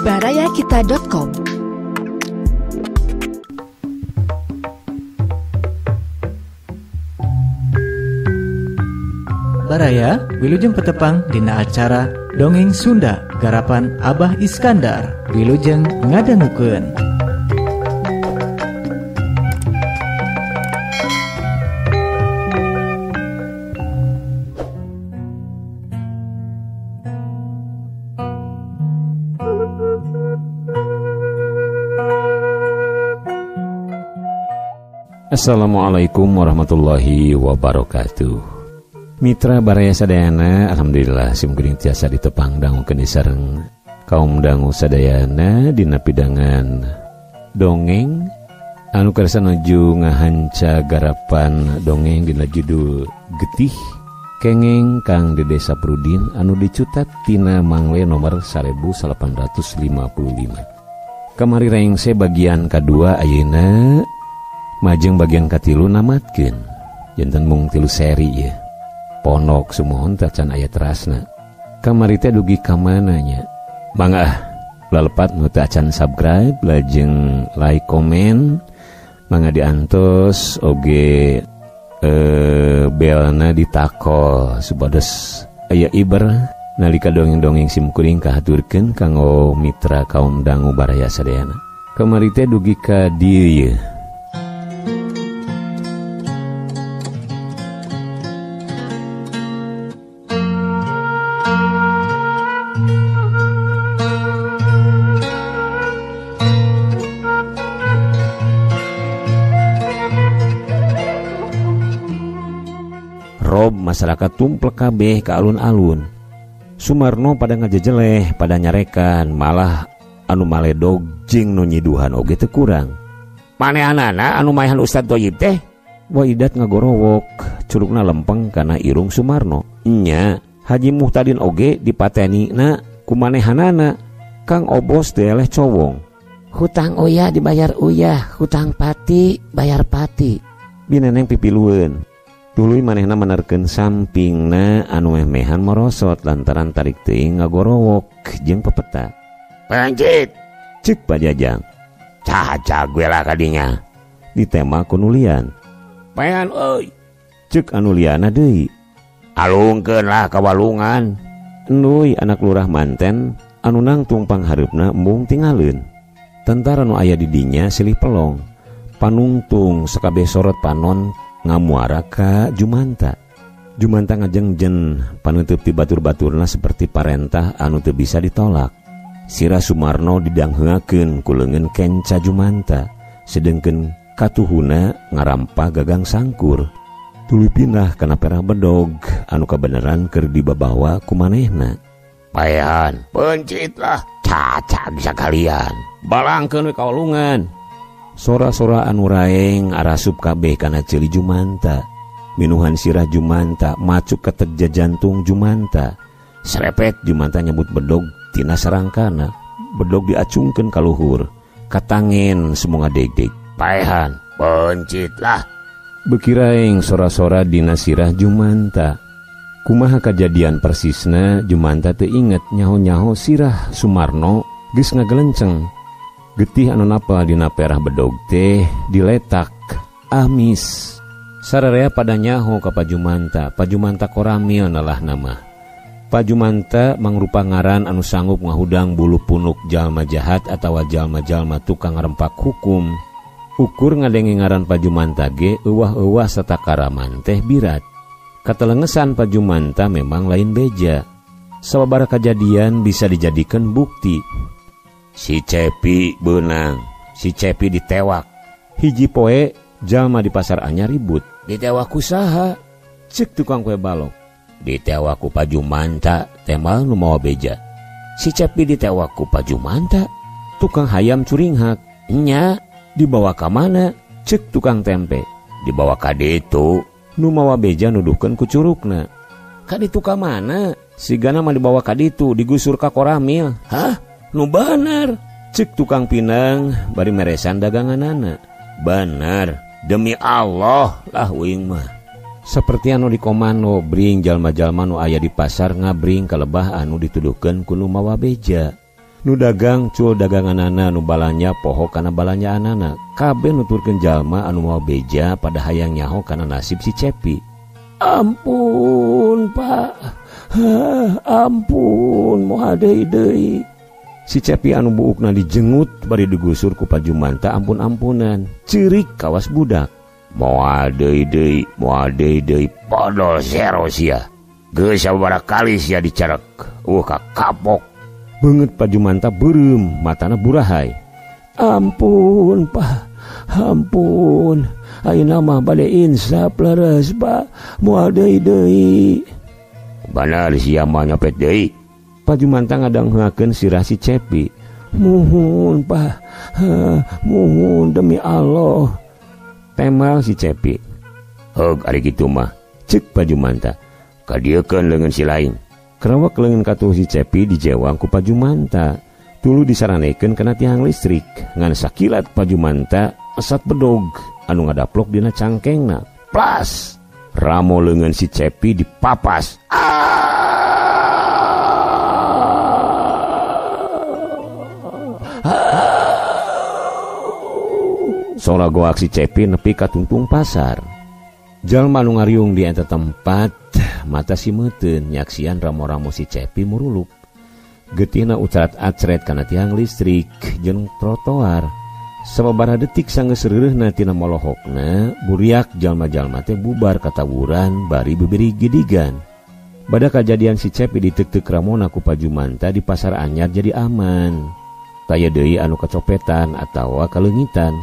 barayakita.com. Baraya wilujeng petepang dina acara Dongeng Sunda garapan Abah Iskandar. Wilujeng ngadangukeun. Assalamualaikum warahmatullahi wabarakatuh. Mitra Baraya Sadayana, alhamdulillah simkuring tiasa ditepang dangukeun sareng kaum dangu sadayana dina pidangan dongeng anu kersa nuju ngahanca garapan dongeng dina judul Getih Kengeng Kang Dede Saprudin anu dicutat tina Mangle nomor 1855. Kamari rengse bagian kadua ayeuna majeng bagian katilu namatkeun janten mung 3 seri ya. Ponok semohon tacan aya terasna. Kamari teh dugi ka mana nya? Mangga lalepat nu teu acan subscribe lajeng like komen mangga diantos oge belna ditakol supados aya iber nalika dongeng-dongeng simkuring kahaturkeun kanggo mitra kaum dangu Baraya Sadayana. Kamari teh dugi ka dieu ye. Masyarakat tumplek kabeh ke alun-alun. Sumarno pada ngajejeleh, pada nyarekan, malah anu maledog jeung nu nyiduhan oge teu kurang. Manehanana anu maehan Ustad Thoyib teh? Waidat ngagorowok, curugna lempeng kana irung Sumarno. Nya, Haji Muhtadin oge dipatenina ku manehanana. Kang Obos teh eleh cowong. Hutang uyah dibayar uyah, hutang pati bayar pati. Bineneng pipilueun. Tuluy manehna menerkeun sampingna anu meh-mehan merosot lantaran tarik teuing ngagorowok jeung pepeta. Panjit, ceuk Pajajang. Caca gue lah kadinya. Ditema ku nulian. Pean euy, ceuk anu liana deui. Alungkeun lah ka walungan. Enduy anak lurah manten anu nangtung panghareupna embung tingaleun. Tentara nu aya di dinya silih pelong. Panungtung sakabeh sorot panon ngamuara ka Jumanta. Jumanta ngajengjen paneuteub ti batur-baturna seperti parentah anu teu bisa ditolak. Sira Sumarno didangheungakeun ku leungeun kenca Jumanta, sedengkeun katuhuna ngarampah gagang sangkur. Tuluy pindah kana perah bedog anu kabeneran keur dibabawa ku manehna. Paehan, pencitlah, caca bisa kalian. Balangkeun we kaulungan. Sora-sora anu raeng arasup kabeh kana ceuli Jumanta. Minuhan sirah Jumanta macuk ketegja jantung Jumanta. Serepet Jumanta nyebut bedog tina sarangkana. Bedog diacungkeun ka luhur. Katangen semoga deg-deg. Paehan, pencitlah. Beuki raeng sora-sora dina sirah Jumanta. Kumaha kajadian persisna Jumanta teu inget nyaho-nyaho sirah Sumarno geus ngagelenceng. Getih anu napa dina perah bedog teh diletak amis. Sararea pada nyaho ka Pajumanta. Pajumanta Koramil nalah nama. Pajumanta mangrupa ngaran anu sanggup ngahudang bulu punuk jalma jahat atawa jalma-jalma tukang rempak hukum. Ukur ngadenge ngaran Pajumanta ge euwah-euwah satakaraman teh birat. Katelengesan Pajumanta memang lain beja. Sababaraha kajadian bisa dijadikan bukti. Si Cepi beunang, si Cepi ditewak. Hiji poe jalma di pasar anyar ribut. Ditewak ku saha? Ceuk tukang kue balok. Ditewak ku Pajumanta, temal nu mawa beja. Si Cepi ditewak ku Pajumanta, tukang hayam curinghak. Nya, dibawa ka mana? Ceuk tukang tempe. Dibawa ka ditu, nu mawa beja nuduhkeun ku curugna. Ka ditu ka mana? Sigana mah dibawa ka ditu, digusur ka Koramil. Hah? Nu bener, cek tukang pinang bari meresan daganganana. Bener, demi Allah lah uing mah. Seperti anu di komando bring jalma-jalma nu aya di pasar ngabring kalebah anu dituduhkeun ku nu mawa beja. Nu dagang cul daganganana nu balanya poho kana balanya anana. Kabeh nuturkeun jalma anu moal beja pada hayang nyaho kana nasib si Cepi. Ampun Pak, ampun moal deui. Si Cepi anu buukna dijengut bari digusur ku Pajumanta ampun-ampunan. Ceurik kawas budak. Moal deui, podol zero sia. Geus sabaraha kali sia dicarek. Ka kapok. Beungeut Pajumanta beureum, matana burahay. Ampun Pak, ampun. Ayeuna mah bade insap leres Pak, moal deui. Bener sia mah nyopet deui. Pajumanta ngadangheulakeun sirah si Cepi. Muhun Pak, muhun demi Allah. Temal si Cepi. Heug ari kitu mah, ceuk Pajumanta. Kadiekeun leungeun si lain. Kerawak leungeun katuh si Cepi dijewang ku Pajumanta. Tulu disaranekeun kana tiang listrik. Ngan sakilat Pajumanta esat bedog anu ngadaplok dina cangkengna. Plas! Ramo leungeun si Cepi dipapas. Sora goak si Cepi nepi ka tungtung pasar. Jalma anu ngariung di eta tempat mata simeuteun nyaksian ramo-ramo si Cepi muruluk. Geutina ucarat-acret kana tiang listrik jeung trotoar. Sababaraha detik sanggeus reureuhna tina molohokna, buriak jalma-jalma teh bubar katawuran bari bibiri gidigan. Bada kajadian si Cepi diteuk-teuk ramona ku Pajumanta di pasar anyar jadi aman. Taya deui anu kecopetan atawa kaleungitan.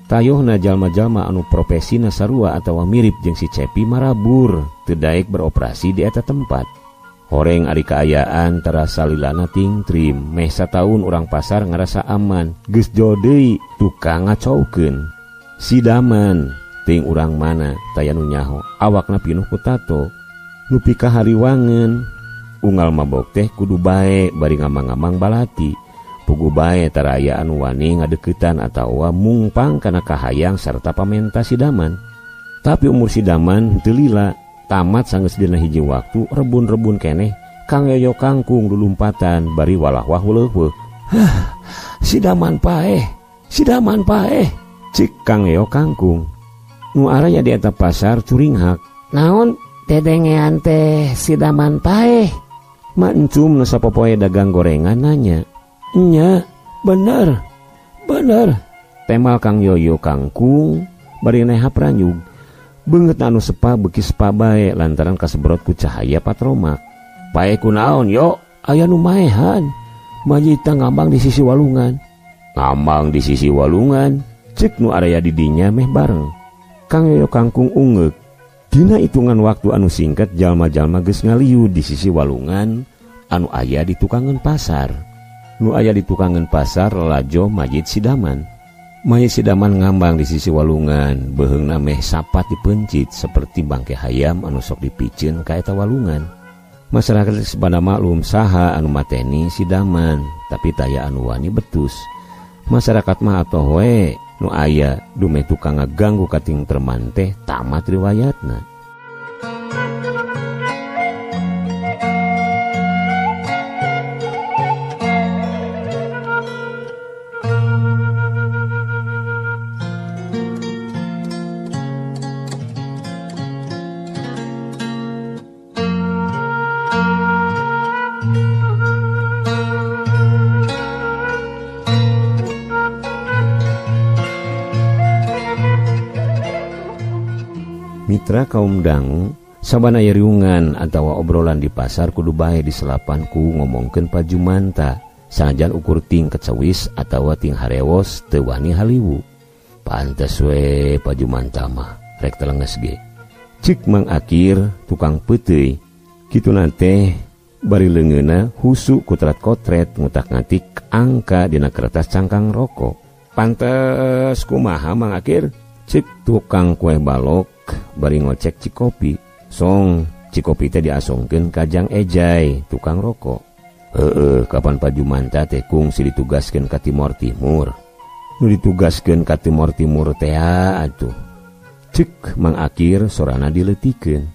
Tayohna jalma-jalma anu profesina sarua atawa mirip jeung si Cepi marabur teu daek beroperasi di eta tempat. Horeng ari kaayaan terasa lilana tingtrim, meh sataun urang pasar ngarasa aman, geus jo deui tukang ngacaukeun. Si Daman ting urang mana taya nu nyaho, awakna pinuh ku tato. Nu pika hariwangeun, unggal mabok teh kudu bae bari ngamang-ngamang balati. Pugu bae taraya anu wani ngadeuketan atawa mungpang kana kahayang sarta pamenta si Daman. Tapi umur si Daman teu lila, tamat sanggeus dina hiji waktu rebun-rebun keneh Kang Yoyo kangkung lulumpatan bari walahwah weuleuh. Si Daman paeh, cik Kang Yoyo kangkung. Nu araya di eta pasar curinghak. Naon dedengean teh si Daman paeh? Ma encum nu sapopoe dagang gorengan nanya. Nya, bener. Temal Kang Yoyo kangkung bari neha pranyug. Beungeut anu sepa beuki sepa bae lantaran kasebrot ku cahaya patromak. Pae kunaon yo? Aya nu maehan. Majita ngambang di sisi walungan. Ngambang di sisi walungan? Cek nu araya di dinya meh bareng. Kang Yoyo kangkung ungeuk. Dina hitungan waktu anu singkat jalma-jalma geus ngaliu di sisi walungan anu aya di tukangan pasar. Nu aya di tukangan pasar lelajo mayit si Daman. Mayit si Daman ngambang di sisi walungan, beheungna meh sapat dipencit seperti bangke hayam anu sok dipicieun ka eta walungan. Masyarakat sabana maklum saha anu mateni si Daman, tapi taya anu wani betus. Masyarakat mah atoh we nu aya dume tukang ngaganggu kating terman teh tamat riwayatna. Mitra kaum dangu, sabana riungan atawa obrolan di pasar kudu bae diselapanku ngomongkeun Pajumanta, sanajan ukur ting kecewis atawa ting harewos teu wani haliwu. Pantes we Pajumanta mah rek telenges ge. Cik Mang Akir tukang peuteuy, kituna teh bari leungeunna husu kutret-kotret ngutak-ngatik angka dina kertas cangkang rokok. Pantes kumaha Mang Akir? Cik tukang kue balok bari ngocek Cikopi. Song Cikopi teh diasongkeun ka Jang Ejay tukang rokok. Kapan Pajumanta teh kungsi ditugaskeun ka Timor Timur. Nu ditugaskeun ka Timor Timur teh atuh. Cek Mang Akir sorana dileutikeun.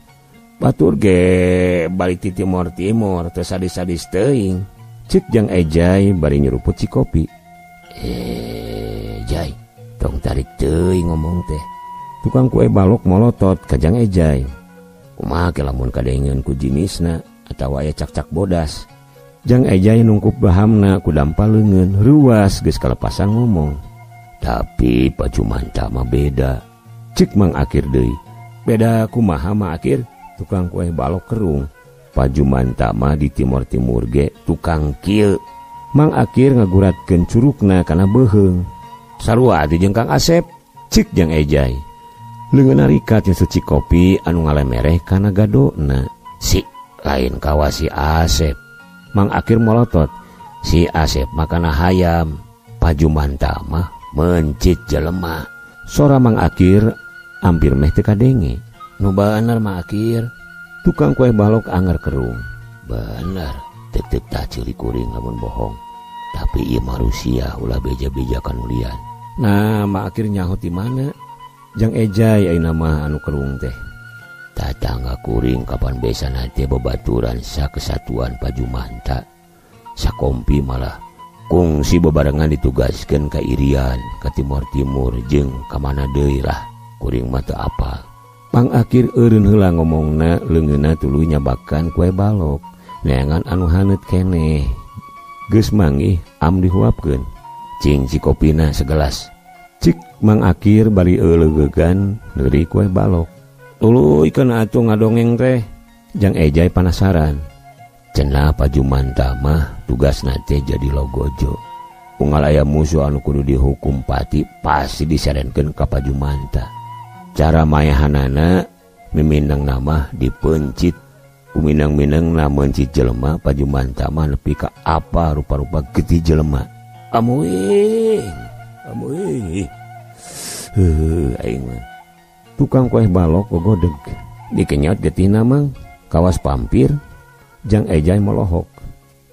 Batur ge balik ti Timor Timur teu sadis-sadis teuing. Cik Jang Ejay bari nyeruput si kopi. Jay, tong tarik teuing ngomong teh. Tukang kue balok molotot ka Jang Ejay. Kumaha ke lamun kadengeun ku jinisna atawa aya cak-cak bodas. Jang Ejay nungkup bahamna ku dampal leungeun ruas geus kalepasan ngomong. Tapi Pak Jumanta mah beda. Cik Mang Akir deui. Beda kumaha mah Akir? Tukang kue balok kerung. Pak Jumanta mah di timur-timur ge tukang kieu. Mang Akir ngaguratkeun curugna kana beuheung. Sarua di jeung Kang Asep. Cik Jang Ejay. Leungeunna rikat jeung suci kopi anu ngalemereh kana gadona. Si lain kawa si Asep. Mang Akir molotot. Si Asep makana hayam. Pak Jumanta mah mencit jelema. Sora Mang Akir hampir meh teu kadenge. Nu bener Mang Akir. Tukang kue balok anger kerung. Bener, tek-tek tak ciri kuring lamun bohong. Tapi ieu mah Rusia ulah beja-beja kanulian. Nah, Mak Akir nyaho ti mana? Jang Ejay ayeuna mah anu kerung teh. Tatangga kuring kapan besana teh babaturan sakesatuan Pak Jumanta. Sakompi malah kungsi bebarengan ditugaskeun ka Irian, ka timur-timur jeung ka mana deui lah. Kuring mah teu apal. Mang Akir eureun heula ngomongna leungeunna tuluy nyabakan kue balok. Neangan anu haneut keneh. Geus manggih am dihuapkeun. Cing si kopina segelas. Cik Mang Akir bari eulegegan neuri kue balok. Tuluy kana atuh ngadongeng teh. Jang Ejay panasaran. Cenah Pak Jumanta mah tugasna teh jadi logojo. Unggal aya musuh anu kudu dihukum pati pasti disarenkeun ka Pak Jumanta. Cara mayahanana mimindang nama dipencit. Kuminang-minang mencit jelema Pak Jumanta mah nepi ka apa rupa-rupa getih jelema. Amuing. Aing mah. Tukang kue balok gogodeg. Dikenyot getihna mang kawas pampir. Jang Ejay melohok.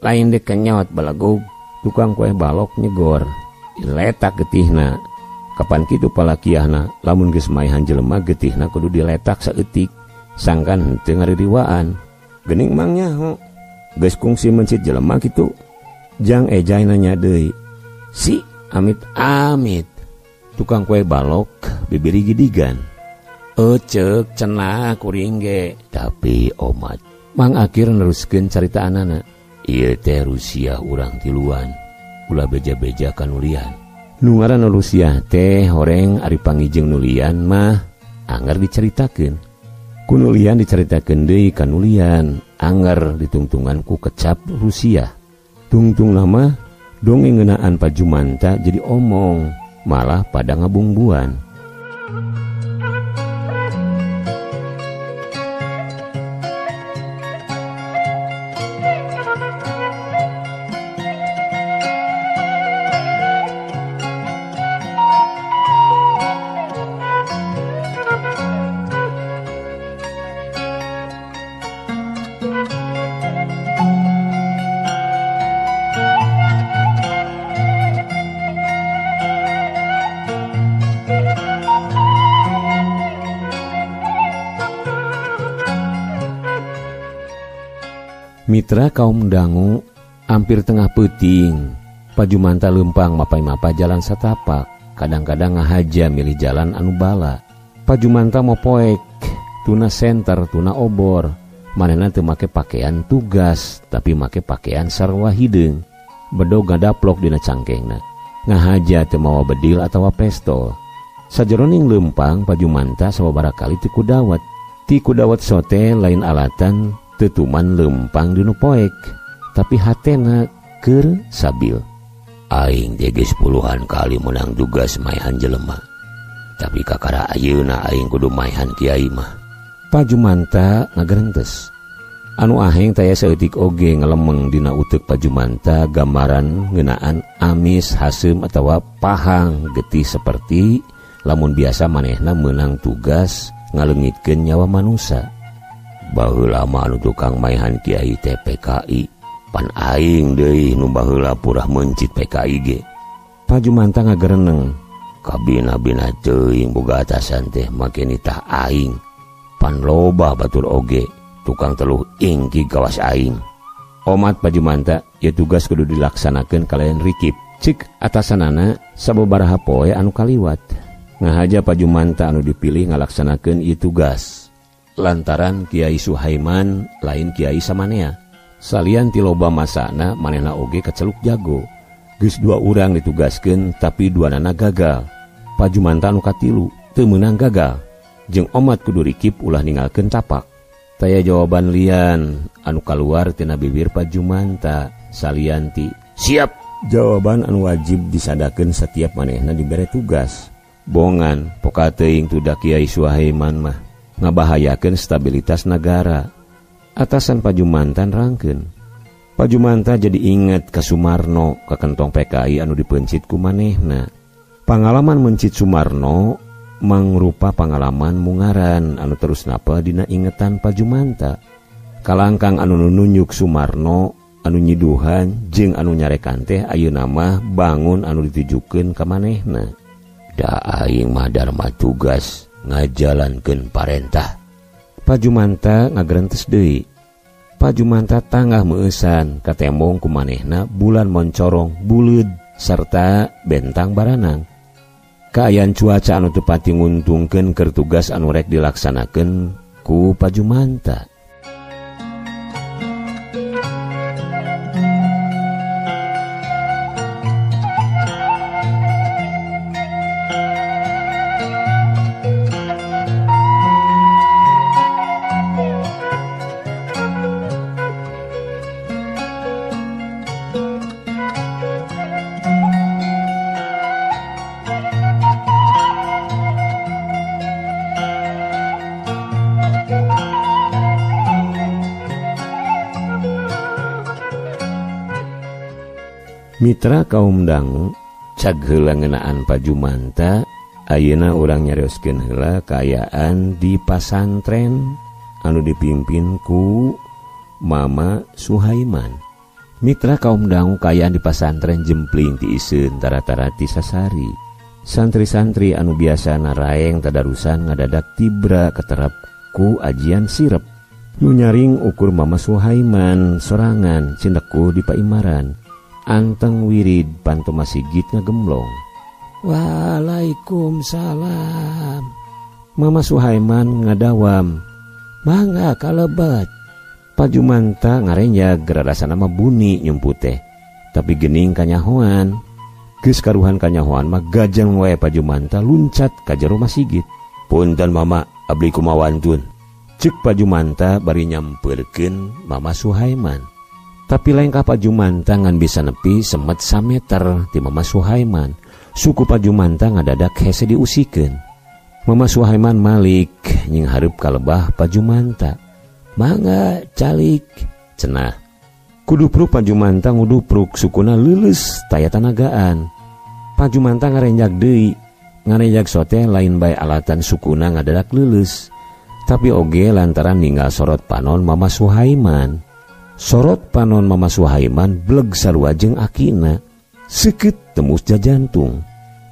Lain dikenyot balagog. Tukang kue balok nyegor. Diletak getihna. Kapan kitu palakiahna lamun geus maehan jelema getihna kudu diletak saeutik. Sangkan teu ngaririwaan. Geuning Mang nyaho. Geus kungsi mencit jelema kitu. Jang Ejay nanya deui. Si amit-amit. Tukang kue balok bibiri gidigan. Ceuk cenah kuring ge. Tapi omat. Mang Akir neruskeun caritaanana. Ieu teh Rusia urang tiluan. Ulah beja-beja kanulian. Nu ngaranna Rusia teh horeng ari pangijeng nulian mah anger diceritakeun. Ku nulian diceritakeun deui ka nulian, anger ditungtungan ku kecap Rusia. Tungtung nama dongeng ngeunaan Pak Jumanta jadi omong, malah pada ngabungbuan. Mitra kaum dangu hampir tengah peuting. Pak Jumanta leumpang mapai-mapa jalan satapak. Kadang-kadang ngahaja milih jalan anu bala. Pak Jumanta mau poek, tuna senter, tuna obor. Manehna teu make pakaian tugas, tapi make pakaian sarua hideung. Bedog ngadaplok dina cangkengna. Ngahaja teu mawa bedil atawa pestol. Sajeroning leumpang Pak Jumanta sababaraha kali ti kudawat. Ti kudawat sote lain alatan tetuman lempang dinu poek, tapi hatena keur sabil. Aing geus puluhan kali menang tugas maehan jelema. Tapi kakara ayeuna aing kudu maehan kiai mah. Pak Jumanta ngagerentes. Anu aheng taya saeutik oge ngalemeng dina uteuk Pak Jumanta gambaran ngeunaan amis, hasem atawa pahang getih seperti lamun biasa manehna meunang tugas ngaleungitkeun nyawa manusia. Baheula mah anu tukang maehan kiai teh PKI. Pan aing deui nu baheula purah mencit PKI ge. Pak Jumanta ngagereneng. Kabina-bina teuing boga atasan teh make nitah aing. Pan loba batur oge tukang teluh ingki gawas aing. Omat Pak Jumanta ya tugas kudu dilaksanakeun kalian rikip. Cik atasanana sababaraha poe anu kaliwat. Ngahaja Pajumanta anu dipilih ngalaksanakeun ieu tugas. Lantaran Kiai Suhaiman lain Kiai Samanea. Salian ti loba masana manehna oge kaceluk jago. Geus 2 urang ditugaskeun tapi 2nana gagal. Pajumanta anu katilu teu meunang gagal. Jeung omat kudu rikip ulah ninggalkeun capak. Taya jawaban lian anu kaluar tina bibir Pajumanta salian ti siap. Jawaban anu wajib disadakeun setiap manehna dibere tugas. Bongan poka teuing tudak Kiai Suhaiman mah ngabahayakeun stabilitas negara. Atasan Pajumantan rangkeun. Pajumanta jadi inget ka Sumarno ka kentong PKI anu dipencit ku manehna. Pangalaman mencit Sumarno mangrupa pangalaman mungaran anu terus napa dina ingetan Pajumanta. Kalangkang anu nunjuk Sumarno anu nyiduhan jeung anu nyarekan teh ayeuna mah bangun anu ditujukeun ka manehna. Da aing mah darma tugas ngajalankeun parentah. Pajumanta ngagrentes deui. Pajumanta tangah meuesan katembong ku manehna bulan moncorong buleud sarta bentang baranang. Kaayaan cuaca anu teu pati nguntungkeun keur tugas anu rek dilaksanakeun ku Pajumanta. Mitra kaum dangu cag heula ngeunaan Pajumanta ayeuna urang nyarioskeun heula kaayaan di pasantren anu dipimpin ku Mama Suhaiman. Mitra kaum dangu kaayaan di pasantren Jempling ti Iseun tara-tara ti Sasari. Santri-santri anu biasa naraeng tadarusan ngadadak tibra keterap ku ajian sirep. Nu nyaring ukur Mama Suhaiman sorangan cindeku di Paimaran. Anteng wirid panto masigit ngagemblong. Waalaikumsalam. Mama Suhaiman ngadawam. Mangga kalebet. Pajumanta ngarenjag rarasana mah buni nyumput teh. Tapi geuning kanyahoan. Geus karuhan kanyahoan mah gajang wae Pajumanta luncat ka jero masigit. Punten Mama, abdi kumawantun. Ceuk Pajumanta bari nyampeurkeun Mama Suhaiman. Tapi lain ka Pajumanta ngan bisa nepi semet 1 meter ti Mama Suhaiman. Suku Pajumanta ngadadak hese diusikeun. Mama Suhaiman malik nying hareup kalebah Pajumanta. Mangga calik cenah. Kudupruk Pajumanta ngudupruk sukuna leuleus taya tanagaan. Pajumanta ngarenjak deui. Ngarenjak sote lain bae alatan sukuna ngadadak leuleus. Tapi oge lantaran ninggal sorot panon Mama Suhaiman. Sorot panon Mama Suhaiman bleg sarua jeung akina. Seukeut tembus jajantung.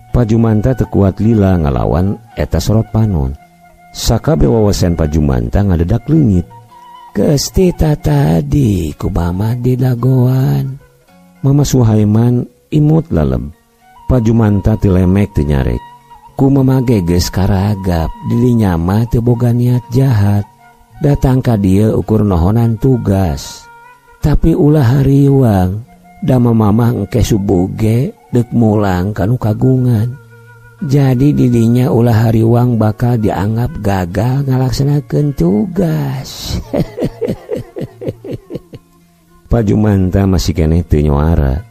Pajumanta teu kuat lila ngalawan eta sorot panon. Sakabe wawasan Pajumanta ngadedak leungit. Geus ti tadi ku mama di dagoan. Mama Suhaiman imut laleb. Pajumanta teu lemek teu nyarek. Ku mamage geus karagap dirinya mah teu boga niat jahat. Datang ka dieu ukur nohonan tugas. Tapi ulah hariwang da mamah engke subuge deuk mulang kanu kagungan. Jadi didinya ulah hariwang bakal dianggap gagal ngalaksanakeun tugas. Pajumanta masih keneh teu nyoara.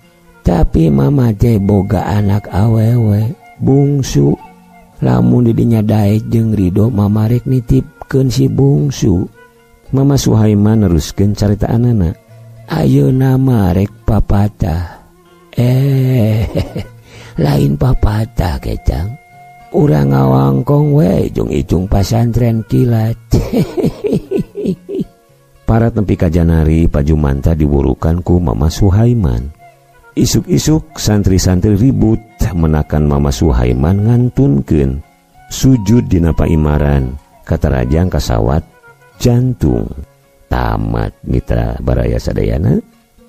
Tapi mama teh boga anak awewe bungsu. Lamun didinya daek jeung ridho mama rek nitipkeun si bungsu. Mama Suhaiman neruskeun caritaanana. Ayeuna mah rek papatah. Lain papatah kecang. Urang ngawangkong we jeung icung pasantren kilat. Para tempi kajanari Pajumanta diburukan ku Mama Suhaiman. Isuk-isuk santri-santri ribut menakan Mama Suhaiman ngantunkeun sujud dina Paimaran katarajang kasawat jantung. Tamat mitra baraya sadayana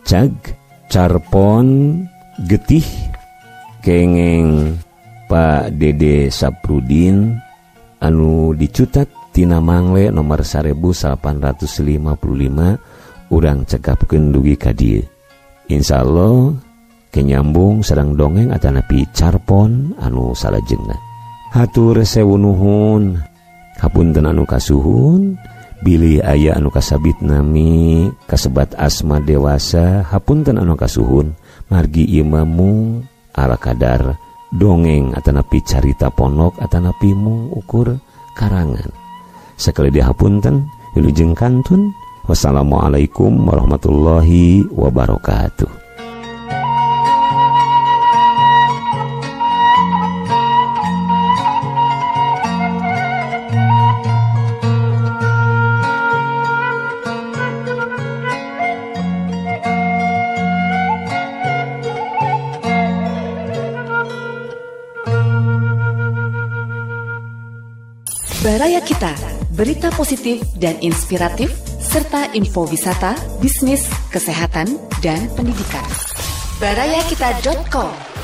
cag Carpon getih kengeng Pak Dede Saprudin anu dicutat tina mangle nomor 1855 urang cekapkeun dugi ka dieu. Insyaallah kenyambung sareng dongeng atanapi carpon anu salajengna. Hatur sewu nuhun. Hapunten anu kasuhun, bilih aya anu kasabit nami kasebat asma dewasa. Hapunten anu kasuhun, margi imamu ala kadar dongeng atanapi carita ponok atanapi mung ukur karangan. Sakali dihapunten, wilujeng kantun. Wassalamualaikum warahmatullahi wabarakatuh. Baraya Kita, berita positif dan inspiratif, serta info wisata, bisnis, kesehatan, dan pendidikan. Barayakita.com